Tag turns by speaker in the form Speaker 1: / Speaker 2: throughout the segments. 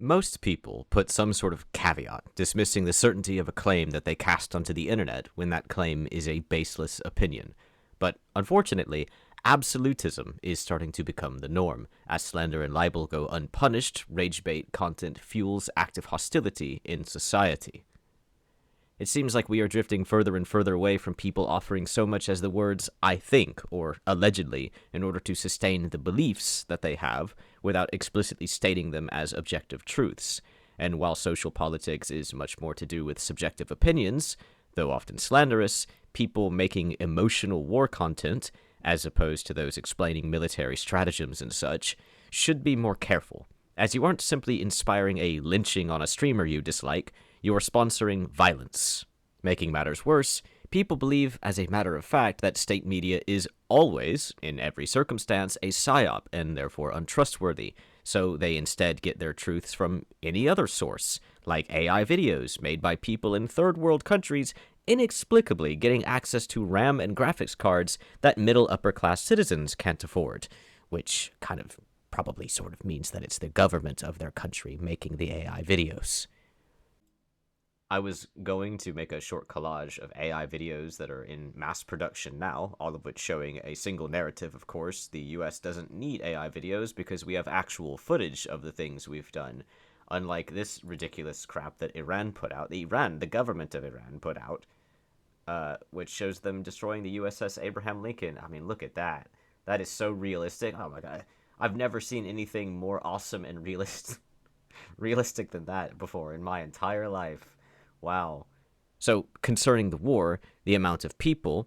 Speaker 1: Most people put some sort of caveat, dismissing the certainty of a claim that they cast onto the internet when that claim is a baseless opinion. But unfortunately, absolutism is starting to become the norm. As slander and libel go unpunished, rage bait content fuels active hostility in society. It seems like we are drifting further and further away from people offering so much as the words "I think" or "allegedly" in order to sustain the beliefs that they have without explicitly stating them as objective truths. And while social politics is much more to do with subjective opinions, though often slanderous, people making emotional war content, as opposed to those explaining military stratagems and such, should be more careful, as you aren't simply inspiring a lynching on a streamer you dislike, you are sponsoring violence. Making matters worse, people believe, as a matter of fact, that state media is always, in every circumstance, a psyop and therefore untrustworthy, so they instead get their truths from any other source, like AI videos made by people in third world countries inexplicably getting access to RAM and graphics cards that middle upper class citizens can't afford, which kind of probably sort of means that it's the government of their country making the AI videos. I was going to make a short collage of AI videos that are in mass production now, all of which showing a single narrative, of course. The US doesn't need AI videos because we have actual footage of the things we've done. Unlike this ridiculous crap that Iran put out, the government of Iran put out, which shows them destroying the USS Abraham Lincoln. I mean, look at that. That is so realistic. Oh my god. I've never seen anything more awesome and realistic than that before in my entire life. Wow. So, concerning the war, the amount of people,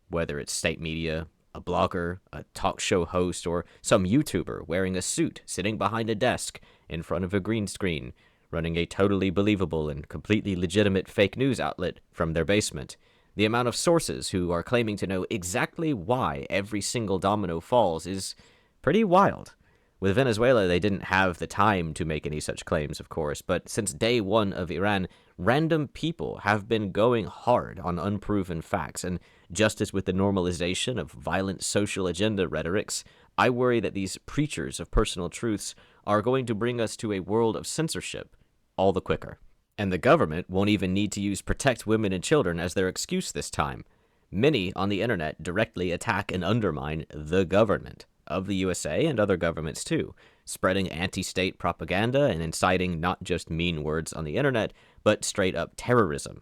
Speaker 1: whether it's state media, a blogger, a talk show host, or some YouTuber wearing a suit, sitting behind a desk, in front of a green screen, running a totally believable and completely legitimate fake news outlet from their basement, the amount of sources who are claiming to know exactly why every single domino falls is pretty wild. With Venezuela, they didn't have the time to make any such claims, of course, but since day one of Iran, random people have been going hard on unproven facts, and just as with the normalization of violent social agenda rhetorics, I worry that these preachers of personal truths are going to bring us to a world of censorship all the quicker. And the government won't even need to use protect women and children as their excuse this time. Many on the internet directly attack and undermine the government of the USA and other governments too, spreading anti-state propaganda and inciting not just mean words on the internet, but straight-up terrorism.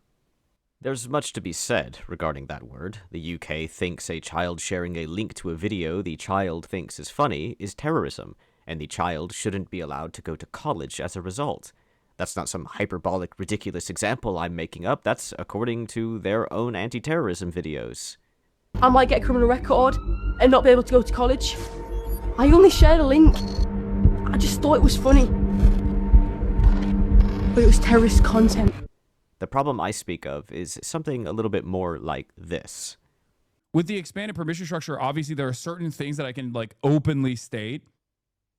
Speaker 1: There's much to be said regarding that word. The UK thinks a child sharing a link to a video the child thinks is funny is terrorism, and the child shouldn't be allowed to go to college as a result. That's not some hyperbolic, ridiculous example I'm making up. That's according to their own anti-terrorism videos.
Speaker 2: I might get a criminal record and not be able to go to college. I only shared a link. I just thought it was funny. But it was terrorist content.
Speaker 1: The problem I speak of is something a little bit more like this.
Speaker 3: With the expanded permission structure, obviously there are certain things that I can openly state.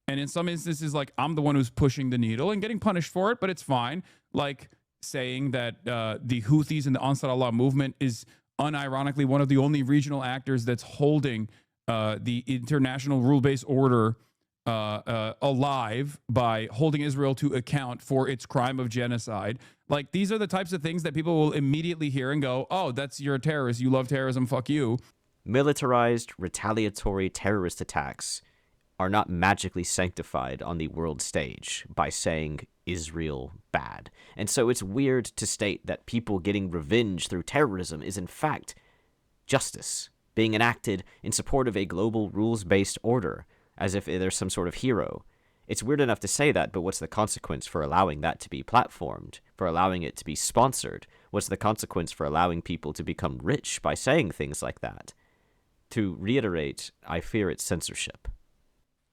Speaker 3: And in some instances, I'm the one who's pushing the needle and getting punished for it, but it's fine. Like saying that the Houthis and the Ansar Allah movement is unironically one of the only regional actors that's holding the international rule-based order alive by holding Israel to account for its crime of genocide. These are the types of things that people will immediately hear and go, oh, you're a terrorist, you love terrorism, fuck you.
Speaker 1: Militarized, retaliatory terrorist attacks are not magically sanctified on the world stage by saying Israel bad. And so it's weird to state that people getting revenge through terrorism is in fact justice, being enacted in support of a global rules-based order, as if there's some sort of hero. It's weird enough to say that, but what's the consequence for allowing that to be platformed, for allowing it to be sponsored? What's the consequence for allowing people to become rich by saying things like that? To reiterate, I fear it's censorship.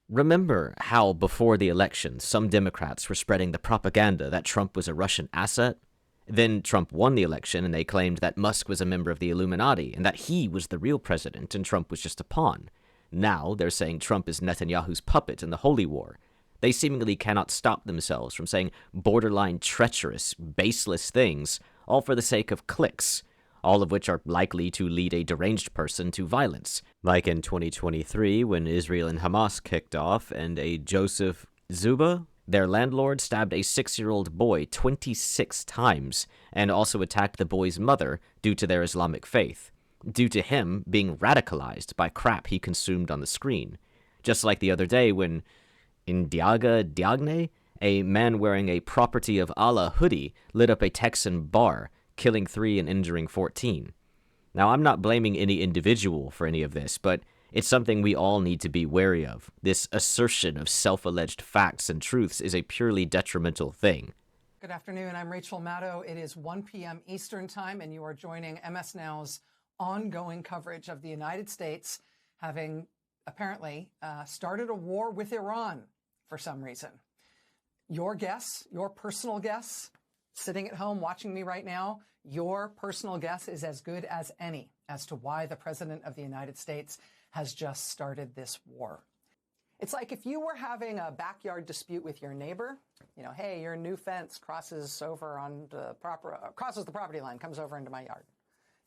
Speaker 1: Remember how, before the election, some Democrats were spreading the propaganda that Trump was a Russian asset? Then Trump won the election, and they claimed that Musk was a member of the Illuminati, and that he was the real president, and Trump was just a pawn. Now they're saying Trump is Netanyahu's puppet in the Holy War. They seemingly cannot stop themselves from saying borderline treacherous, baseless things, all for the sake of clicks, all of which are likely to lead a deranged person to violence. Like in 2023, when Israel and Hamas kicked off, and a Joseph Zuba Their landlord stabbed a 6-year-old boy 26 times and also attacked the boy's mother due to their Islamic faith, due to him being radicalized by crap he consumed on the screen. Just like the other day when Indiaga Diagne, a man wearing a Property of Allah hoodie, lit up a Texan bar, killing 3 and injuring 14. Now, I'm not blaming any individual for any of this, but it's something we all need to be wary of. This assertion of self-alleged facts and truths is a purely detrimental thing.
Speaker 4: Good afternoon. I'm Rachel Maddow. It is 1 p.m. Eastern Time, and you are joining MS Now's ongoing coverage of the United States having apparently started a war with Iran for some reason. Your guess, your personal guess, sitting at home watching me right now, your personal guess is as good as any as to why the President of the United States has just started this war. It's like if you were having a backyard dispute with your neighbor, you know, hey, your new fence crosses the property line, comes over into my yard.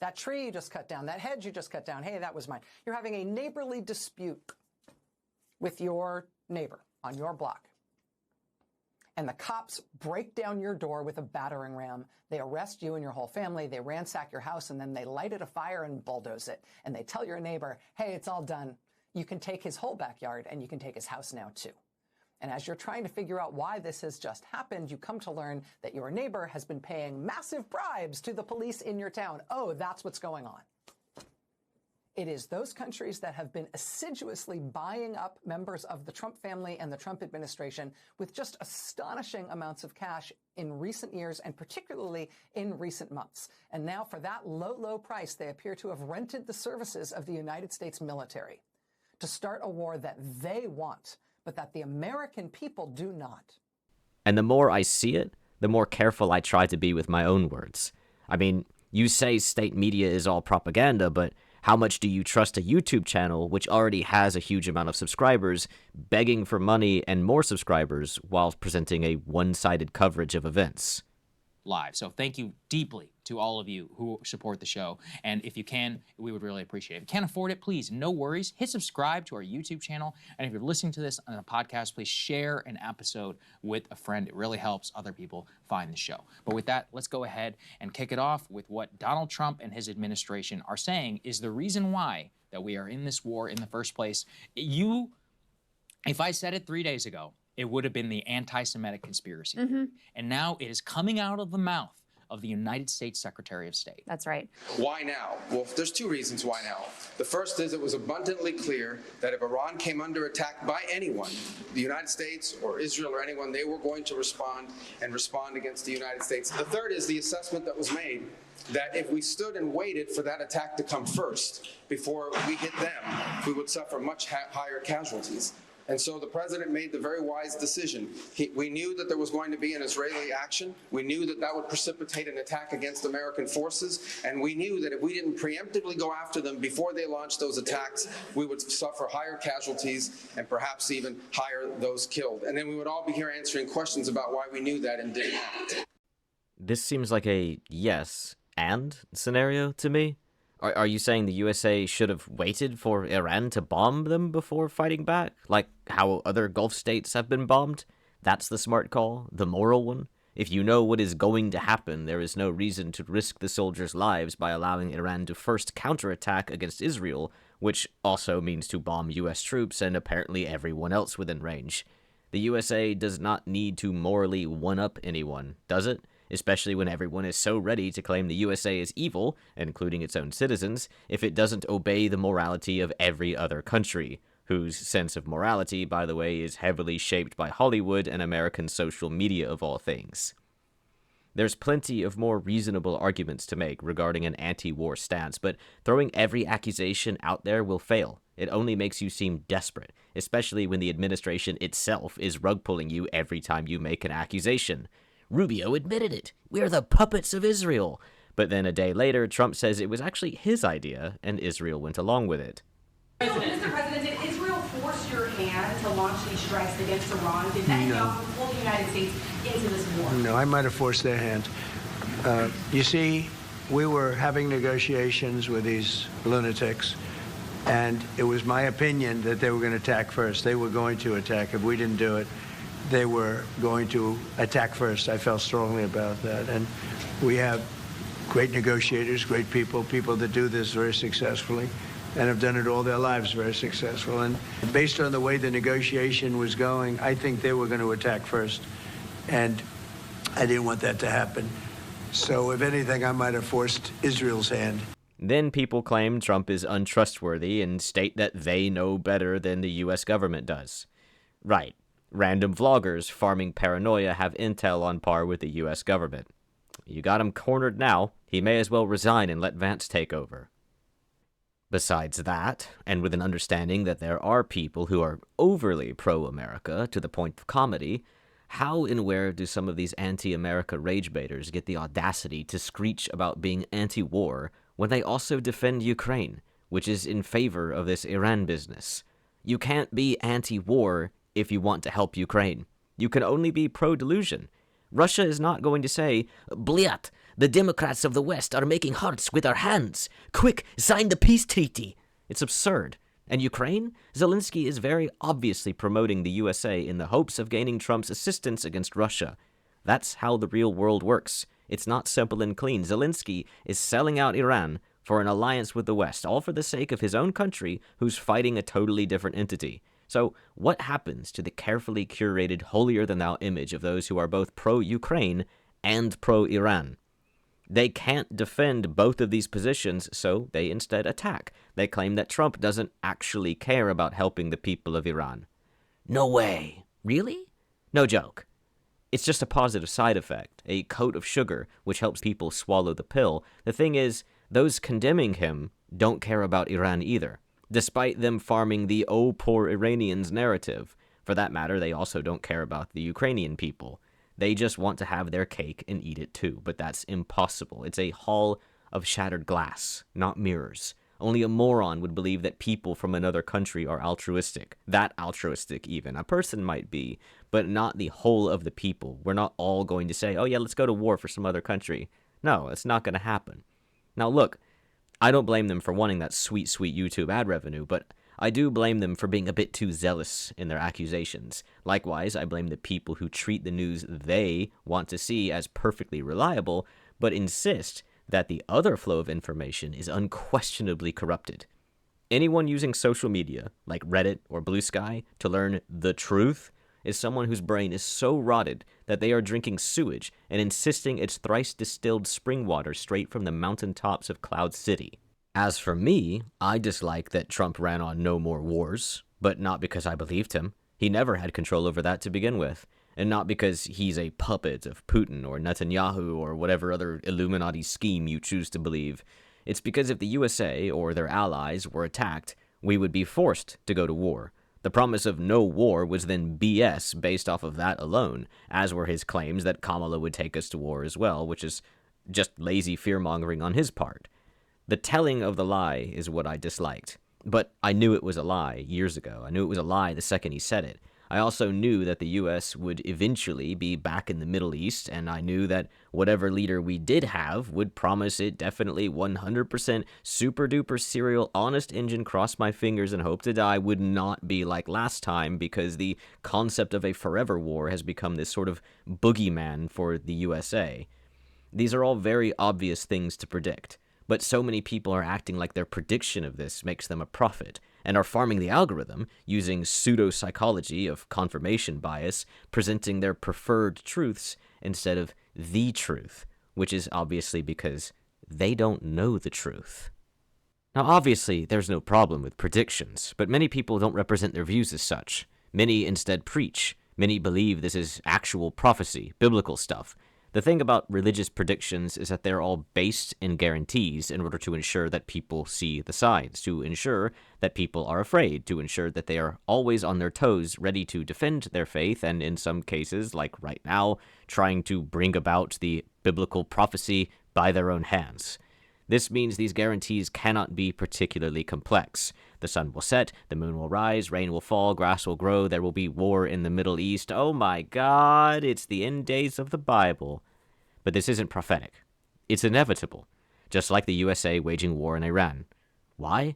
Speaker 4: That tree you just cut down, that hedge you just cut down, hey, that was mine. You're having a neighborly dispute with your neighbor on your block. And the cops break down your door with a battering ram. They arrest you and your whole family. They ransack your house, and then they light it afire and bulldoze it. And they tell your neighbor, hey, it's all done. You can take his whole backyard, and you can take his house now, too. And as you're trying to figure out why this has just happened, you come to learn that your neighbor has been paying massive bribes to the police in your town. Oh, that's what's going on. It is those countries that have been assiduously buying up members of the Trump family and the Trump administration with just astonishing amounts of cash in recent years, and particularly in recent months. And now for that low, low price, they appear to have rented the services of the United States military to start a war that they want, but that the American people do not.
Speaker 1: And the more I see it, the more careful I try to be with my own words. I mean, you say state media is all propaganda, but how much do you trust a YouTube channel, which already has a huge amount of subscribers, begging for money and more subscribers while presenting a one-sided coverage of events?
Speaker 5: Live. So thank you deeply to all of you who support the show. And if you can, we would really appreciate it. If you can't afford it, please, no worries. Hit subscribe to our YouTube channel. And if you're listening to this on a podcast, please share an episode with a friend. It really helps other people find the show. But with that, let's go ahead and kick it off with what Donald Trump and his administration are saying is the reason why that we are in this war in the first place. If I said it 3 days ago, it would have been the anti-Semitic conspiracy. And now it is coming out of the mouth of the United States Secretary of State.
Speaker 6: That's right.
Speaker 7: Why now? Well, there's 2 reasons why now. The first is it was abundantly clear that if Iran came under attack by anyone, the United States or Israel or anyone, they were going to respond against the United States. The third is the assessment that was made that if we stood and waited for that attack to come first before we hit them, we would suffer much higher casualties. And so the president made the very wise decision. We knew that there was going to be an Israeli action. We knew that that would precipitate an attack against American forces. And we knew that if we didn't preemptively go after them before they launched those attacks, we would suffer higher casualties and perhaps even higher those killed. And then we would all be here answering questions about why we knew that and didn't act.
Speaker 1: This seems like a yes and scenario to me. Are you saying the USA should have waited for Iran to bomb them before fighting back? Like how other Gulf states have been bombed? That's the smart call, the moral one? If you know what is going to happen, there is no reason to risk the soldiers' lives by allowing Iran to first counterattack against Israel, which also means to bomb US troops and apparently everyone else within range. The USA does not need to morally one-up anyone, does it? Especially when everyone is so ready to claim the USA is evil, including its own citizens, if it doesn't obey the morality of every other country, whose sense of morality, by the way, is heavily shaped by Hollywood and American social media of all things. There's plenty of more reasonable arguments to make regarding an anti-war stance, but throwing every accusation out there will fail. It only makes you seem desperate, especially when the administration itself is rug-pulling you every time you make an accusation. Rubio admitted it. We're the puppets of Israel. But then a day later, Trump says it was actually his idea, and Israel went along with it.
Speaker 8: Mr. President, did Israel force your hand to launch these strikes against Iran? Did that pull the United States into this war?
Speaker 9: No, I might have forced their hand. You see, we were having negotiations with these lunatics, and it was my opinion that they were going to attack first. They were going to attack if we didn't do it. they were going to attack first. I felt strongly about that. And we have great negotiators, great people that do this very successfully and have done it all their lives very successful. And based on the way the negotiation was going, I think they were going to attack first. And I didn't want that to happen. So if anything, I might have forced Israel's hand.
Speaker 1: Then people claim Trump is untrustworthy and state that they know better than the U.S. government does. Right. Random vloggers farming paranoia have intel on par with the U.S. government. You got him cornered now. He may as well resign and let Vance take over. Besides that, and with an understanding that there are people who are overly pro-America to the point of comedy, how and where do some of these anti-America rage baiters get the audacity to screech about being anti-war when they also defend Ukraine, which is in favor of this Iran business? You can't be anti-war if you want to help Ukraine. You can only be pro-delusion. Russia is not going to say, "Bliat, the Democrats of the West are making hearts with our hands. Quick, sign the peace treaty." It's absurd. And Ukraine? Zelensky is very obviously promoting the USA in the hopes of gaining Trump's assistance against Russia. That's how the real world works. It's not simple and clean. Zelensky is selling out Iran for an alliance with the West, all for the sake of his own country, who's fighting a totally different entity. So what happens to the carefully curated holier-than-thou image of those who are both pro-Ukraine and pro-Iran? They can't defend both of these positions, so they instead attack. They claim that Trump doesn't actually care about helping the people of Iran. No way. Really? No joke. It's just a positive side effect, a coat of sugar, which helps people swallow the pill. The thing is, those condemning him don't care about Iran either, despite them farming the "oh, poor Iranians" narrative. For that matter, they also don't care about the Ukrainian people. They just want to have their cake and eat it too, but that's impossible. It's a hall of shattered glass, not mirrors. Only a moron would believe that people from another country are altruistic. That altruistic, even. A person might be, but not the whole of the people. We're not all going to say, "Oh yeah, let's go to war for some other country." No, it's not going to happen. Now look, I don't blame them for wanting that sweet, sweet YouTube ad revenue, but I do blame them for being a bit too zealous in their accusations. Likewise, I blame the people who treat the news they want to see as perfectly reliable, but insist that the other flow of information is unquestionably corrupted. Anyone using social media, like Reddit or Blue Sky, to learn the truth is someone whose brain is so rotted that they are drinking sewage and insisting it's thrice distilled spring water straight from the mountaintops of Cloud City. As for me, I dislike that Trump ran on no more wars, but not because I believed him. He never had control over that to begin with, and not because he's a puppet of Putin or Netanyahu or whatever other Illuminati scheme you choose to believe. It's because if the USA or their allies were attacked, we would be forced to go to war. The promise of no war was then BS based off of that alone, as were his claims that Kamala would take us to war as well, which is just lazy fear-mongering on his part. The telling of the lie is what I disliked. But I knew it was a lie years ago. I knew it was a lie the second he said it. I also knew that the U.S. would eventually be back in the Middle East, and I knew that whatever leader we did have would promise it definitely 100% super-duper serial honest engine cross my fingers and hope to die would not be like last time, because the concept of a forever war has become this sort of boogeyman for the USA. These are all very obvious things to predict. But so many people are acting like their prediction of this makes them a prophet, and are farming the algorithm using pseudo-psychology of confirmation bias, presenting their preferred truths instead of the truth, which is obviously because they don't know the truth. Now, obviously, there's no problem with predictions, but many people don't represent their views as such. Many instead preach. Many believe this is actual prophecy, biblical stuff. The thing about religious predictions is that they're all based in guarantees in order to ensure that people see the signs, to ensure that people are afraid, to ensure that they are always on their toes, ready to defend their faith, and in some cases, like right now, trying to bring about the biblical prophecy by their own hands. This means these guarantees cannot be particularly complex. The sun will set, the moon will rise, rain will fall, grass will grow, there will be war in the Middle East. Oh my God, it's the end days of the Bible. But this isn't prophetic. It's inevitable, just like the USA waging war in Iran. Why?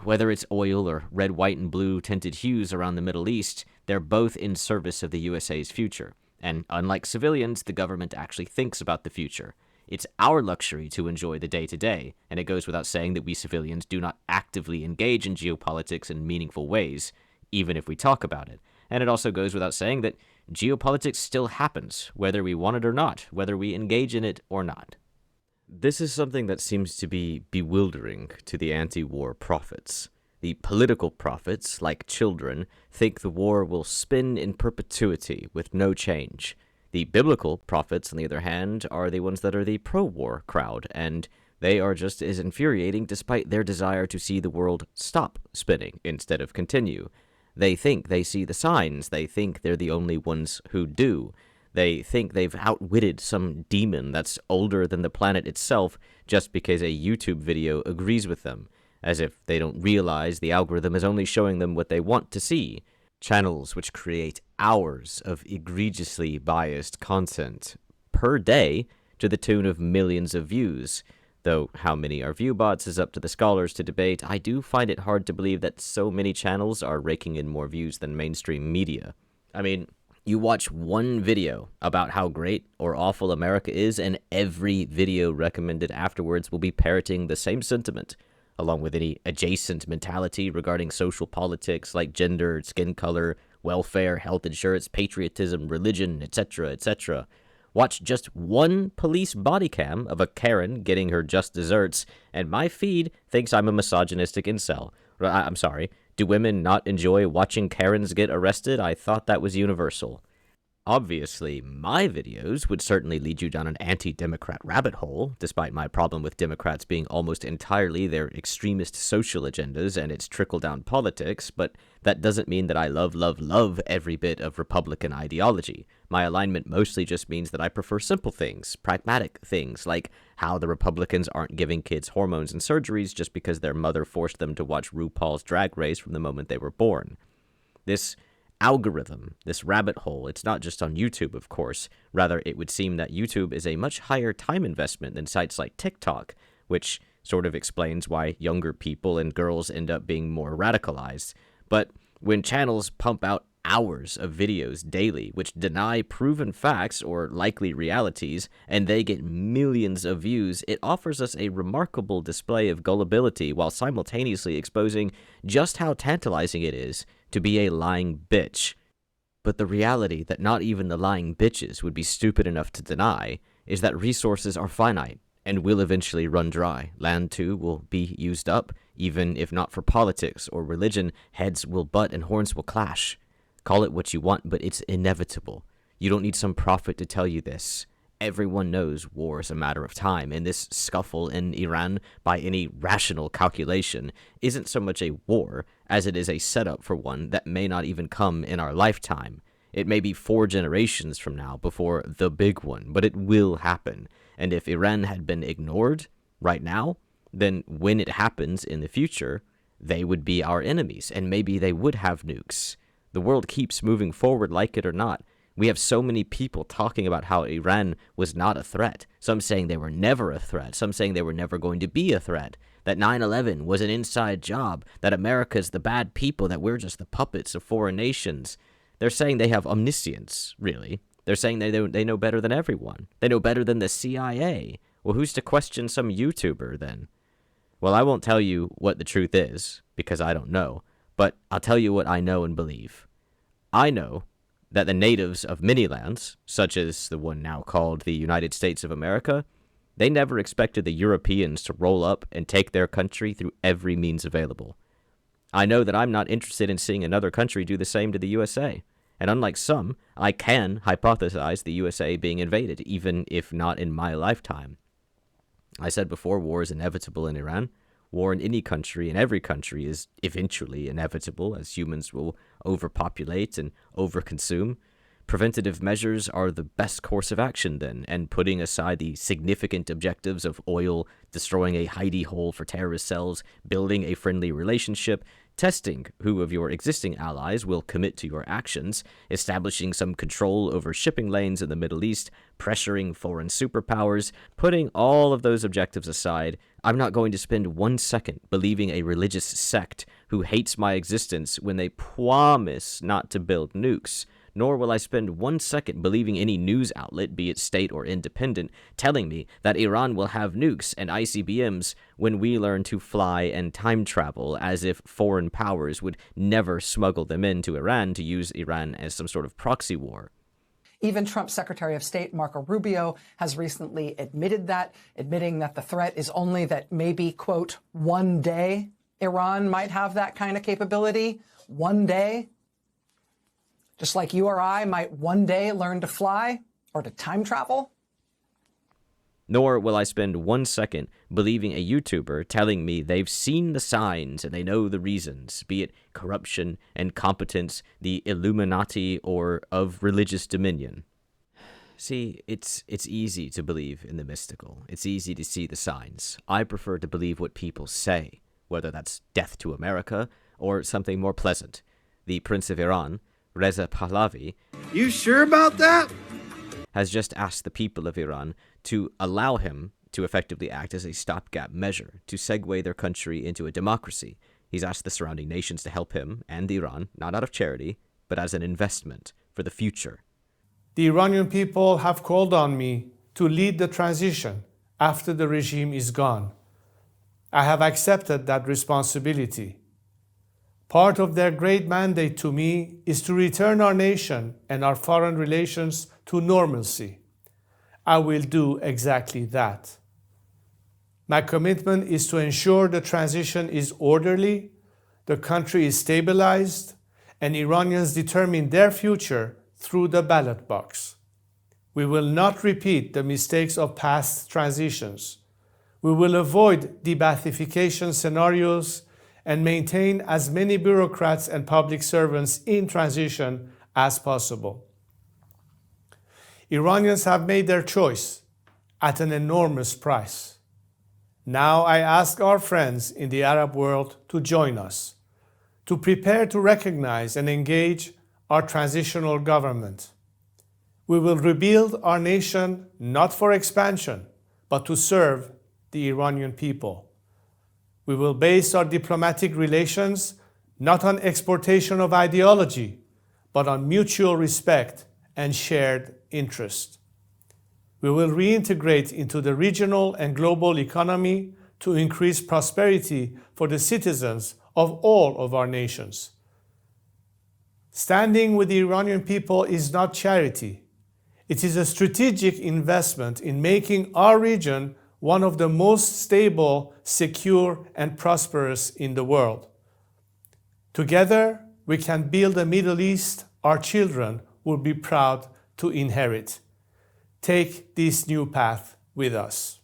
Speaker 1: Whether it's oil or red, white, and blue tinted hues around the Middle East, they're both in service of the USA's future. And unlike civilians, the government actually thinks about the future. It's our luxury to enjoy the day-to-day, and it goes without saying that we civilians do not actively engage in geopolitics in meaningful ways, even if we talk about it. And it also goes without saying that geopolitics still happens, whether we want it or not, whether we engage in it or not. This is something that seems to be bewildering to the anti-war prophets. The political prophets, like children, think the war will spin in perpetuity with no change. The biblical prophets, on the other hand, are the ones that are the pro-war crowd, and they are just as infuriating despite their desire to see the world stop spinning instead of continue. They think they see the signs. They think they're the only ones who do. They think they've outwitted some demon that's older than the planet itself just because a YouTube video agrees with them, as if they don't realize the algorithm is only showing them what they want to see. Channels which create hours of egregiously biased content per day to the tune of millions of views. Though how many are view bots is up to the scholars to debate, I do find it hard to believe that so many channels are raking in more views than mainstream media. I mean, you watch one video about how great or awful America is, and every video recommended afterwards will be parroting the same sentiment, along with any adjacent mentality regarding social politics like gender, skin color, welfare, health insurance, patriotism, religion, etc., etc. Watch just one police body cam of a Karen getting her just desserts, and my feed thinks I'm a misogynistic incel. I'm sorry. Do women not enjoy watching Karens get arrested? I thought that was universal. Obviously, my videos would certainly lead you down an anti-Democrat rabbit hole, despite my problem with Democrats being almost entirely their extremist social agendas and its trickle-down politics, but that doesn't mean that I love every bit of Republican ideology. My alignment mostly just means that I prefer simple things, pragmatic things, like how the Republicans aren't giving kids hormones and surgeries just because their mother forced them to watch RuPaul's Drag Race from the moment they were born. This algorithm, this rabbit hole, it's not just on YouTube, of course. Rather, it would seem that YouTube is a much higher time investment than sites like TikTok, which sort of explains why younger people and girls end up being more radicalized. But when channels pump out hours of videos daily which deny proven facts or likely realities, and they get millions of views, it offers us a remarkable display of gullibility while simultaneously exposing just how tantalizing it is to be a lying bitch. But the reality that not even the lying bitches would be stupid enough to deny is that resources are finite and will eventually run dry. Land, too, will be used up. Even if not for politics or religion, heads will butt and horns will clash. Call it what you want, but it's inevitable. You don't need some prophet to tell you this. Everyone knows war is a matter of time, and this scuffle in Iran, by any rational calculation, isn't so much a war as it is a setup for one that may not even come in our lifetime. It may be 4 generations from now before the big one, but it will happen. And if Iran had been ignored right now, then when it happens in the future, they would be our enemies, and maybe they would have nukes. The world keeps moving forward, like it or not. We have so many people talking about how Iran was not a threat. Some saying they were never a threat. Some saying they were never going to be a threat. That 9/11 was an inside job. That America's the bad people. That we're just the puppets of foreign nations. They're saying they have omniscience, really. They're saying they know better than everyone. They know better than the CIA. Well, who's to question some YouTuber, then? Well, I won't tell you what the truth is, because I don't know. But I'll tell you what I know and believe. I know that the natives of many lands, such as the one now called the United States of America, they never expected the Europeans to roll up and take their country through every means available. I know that I'm not interested in seeing another country do the same to the USA. And unlike some, I can hypothesize the USA being invaded, even if not in my lifetime. I said before, war is inevitable in Iran. War in any country, in every country, is eventually inevitable, as humans will overpopulate and overconsume. Preventative measures are the best course of action, then, and putting aside the significant objectives of oil, destroying a hidey hole for terrorist cells, building a friendly relationship, testing who of your existing allies will commit to your actions, establishing some control over shipping lanes in the Middle East, pressuring foreign superpowers. Putting all of those objectives aside, I'm not going to spend 1 second believing a religious sect who hates my existence when they promise not to build nukes. Nor will I spend 1 second believing any news outlet, be it state or independent, telling me that Iran will have nukes and ICBMs when we learn to fly and time travel, as if foreign powers would never smuggle them into Iran to use Iran as some sort of proxy war.
Speaker 4: Even Trump's Secretary of State, Marco Rubio, has recently admitted that, admitting that the threat is only that maybe, quote, one day Iran might have that kind of capability. One day. Just like you or I might one day learn to fly or to time travel.
Speaker 1: Nor will I spend 1 second believing a YouTuber telling me they've seen the signs and they know the reasons, be it corruption, incompetence, the Illuminati, or of religious dominion. See, it's easy to believe in the mystical. It's easy to see the signs. I prefer to believe what people say, whether that's death to America or something more pleasant. The Prince of Iran, Reza Pahlavi,
Speaker 9: You sure about that?
Speaker 1: has just asked the people of Iran to allow him to effectively act as a stopgap measure to segue their country into a democracy. He's asked the surrounding nations to help him and Iran, not out of charity, but as an investment for the future.
Speaker 6: The Iranian people have called on me to lead the transition after the regime is gone. I have accepted that responsibility. Part of their great mandate to me is to return our nation and our foreign relations to normalcy. I will do exactly that. My commitment is to ensure the transition is orderly, the country is stabilized, and Iranians determine their future through the ballot box. We will not repeat the mistakes of past transitions. We will avoid de-Baathification scenarios and maintain as many bureaucrats and public servants in transition as possible. Iranians have made their choice at an enormous price. Now I ask our friends in the Arab world to join us, to prepare to recognize and engage our transitional government. We will rebuild our nation not for expansion, but to serve the Iranian people. We will base our diplomatic relations not on exportation of ideology, but on mutual respect and shared interest. We will reintegrate into the regional and global economy to increase prosperity for the citizens of all of our nations. Standing with the Iranian people is not charity. It is a strategic investment in making our region one of the most stable, secure, and prosperous in the world. Together, we can build a Middle East our children will be proud to inherit. Take this new path with us.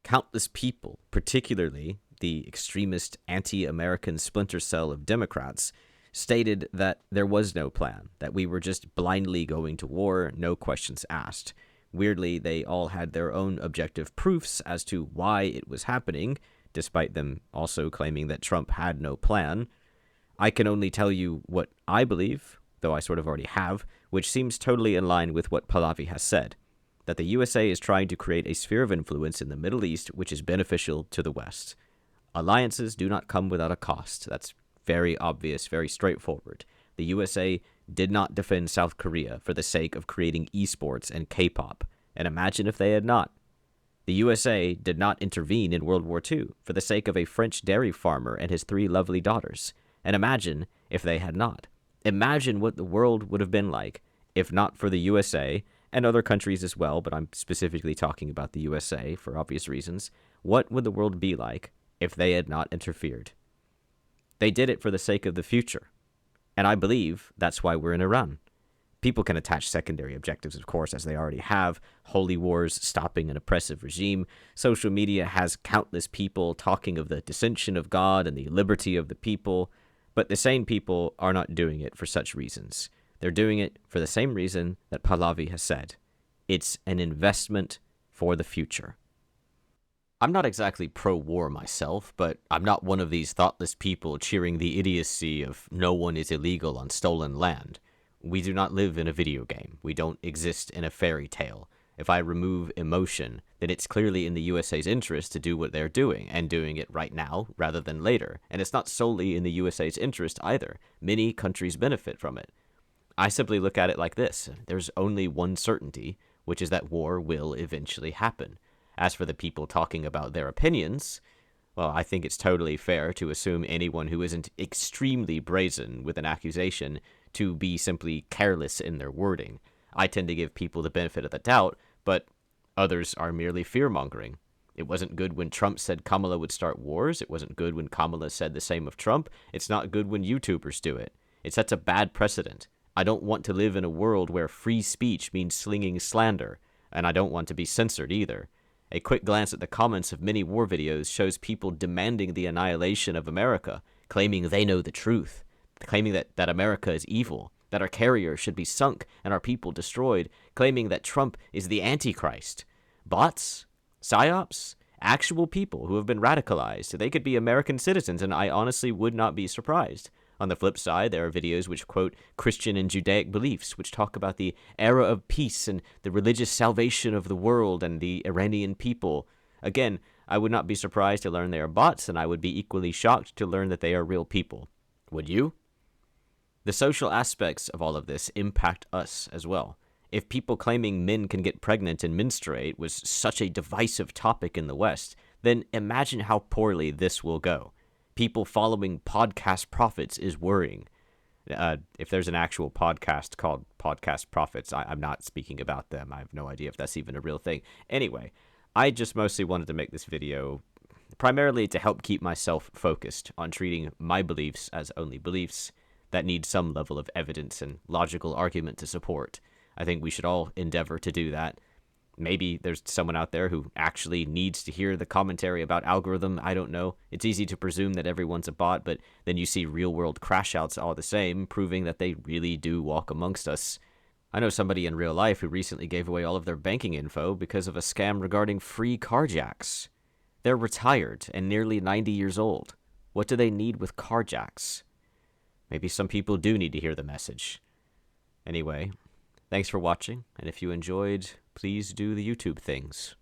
Speaker 1: Countless people, particularly the extremist anti-American splinter cell of Democrats, stated that there was no plan, that we were just blindly going to war, no questions asked. Weirdly, they all had their own objective proofs as to why it was happening, despite them also claiming that Trump had no plan. I can only tell you what I believe, though I sort of already have, which seems totally in line with what Pahlavi has said, that the USA is trying to create a sphere of influence in the Middle East which is beneficial to the West. Alliances do not come without a cost. That's very obvious, very straightforward. The USA did not defend South Korea for the sake of creating esports and K-pop, and imagine if they had not. The USA did not intervene in World War II for the sake of a French dairy farmer and his 3 lovely daughters, and imagine if they had not. Imagine what the world would have been like if not for the USA, and other countries as well, but I'm specifically talking about the USA for obvious reasons. What would the world be like if they had not interfered? They did it for the sake of the future. And I believe that's why we're in Iran. People can attach secondary objectives, of course, as they already have. Holy wars, stopping an oppressive regime. Social media has countless people talking of the dissension of God and the liberty of the people. But the sane people are not doing it for such reasons. They're doing it for the same reason that Pahlavi has said. It's an investment for the future. I'm not exactly pro-war myself, but I'm not one of these thoughtless people cheering the idiocy of no one is illegal on stolen land. We do not live in a video game. We don't exist in a fairy tale. If I remove emotion, then it's clearly in the USA's interest to do what they're doing, and doing it right now rather than later. And it's not solely in the USA's interest either. Many countries benefit from it. I simply look at it like this. There's only one certainty, which is that war will eventually happen. As for the people talking about their opinions, well, I think it's totally fair to assume anyone who isn't extremely brazen with an accusation to be simply careless in their wording. I tend to give people the benefit of the doubt, but others are merely fear-mongering. It wasn't good when Trump said Kamala would start wars. It wasn't good when Kamala said the same of Trump. It's not good when YouTubers do it. It sets a bad precedent. I don't want to live in a world where free speech means slinging slander, and I don't want to be censored either. A quick glance at the comments of many war videos shows people demanding the annihilation of America, claiming they know the truth, claiming that America is evil, that our carriers should be sunk and our people destroyed, claiming that Trump is the Antichrist. Bots? Psyops? Actual people who have been radicalized. They could be American citizens, and I honestly would not be surprised. On the flip side, there are videos which quote Christian and Judaic beliefs, which talk about the era of peace and the religious salvation of the world and the Iranian people. Again, I would not be surprised to learn they are bots, and I would be equally shocked to learn that they are real people. Would you? The social aspects of all of this impact us as well. If people claiming men can get pregnant and menstruate was such a divisive topic in the West, then imagine how poorly this will go. People following podcast prophets is worrying. If there's an actual podcast called Podcast Prophets, I'm not speaking about them. I have no idea if that's even a real thing. Anyway, I just mostly wanted to make this video primarily to help keep myself focused on treating my beliefs as only beliefs that need some level of evidence and logical argument to support. I think we should all endeavor to do that. Maybe there's someone out there who actually needs to hear the commentary about algorithm. I don't know. It's easy to presume that everyone's a bot, but then you see real-world crash-outs all the same, proving that they really do walk amongst us. I know somebody in real life who recently gave away all of their banking info because of a scam regarding free carjacks. They're retired and nearly 90 years old. What do they need with carjacks? Maybe some people do need to hear the message. Anyway, thanks for watching, and if you enjoyed, please do the YouTube things.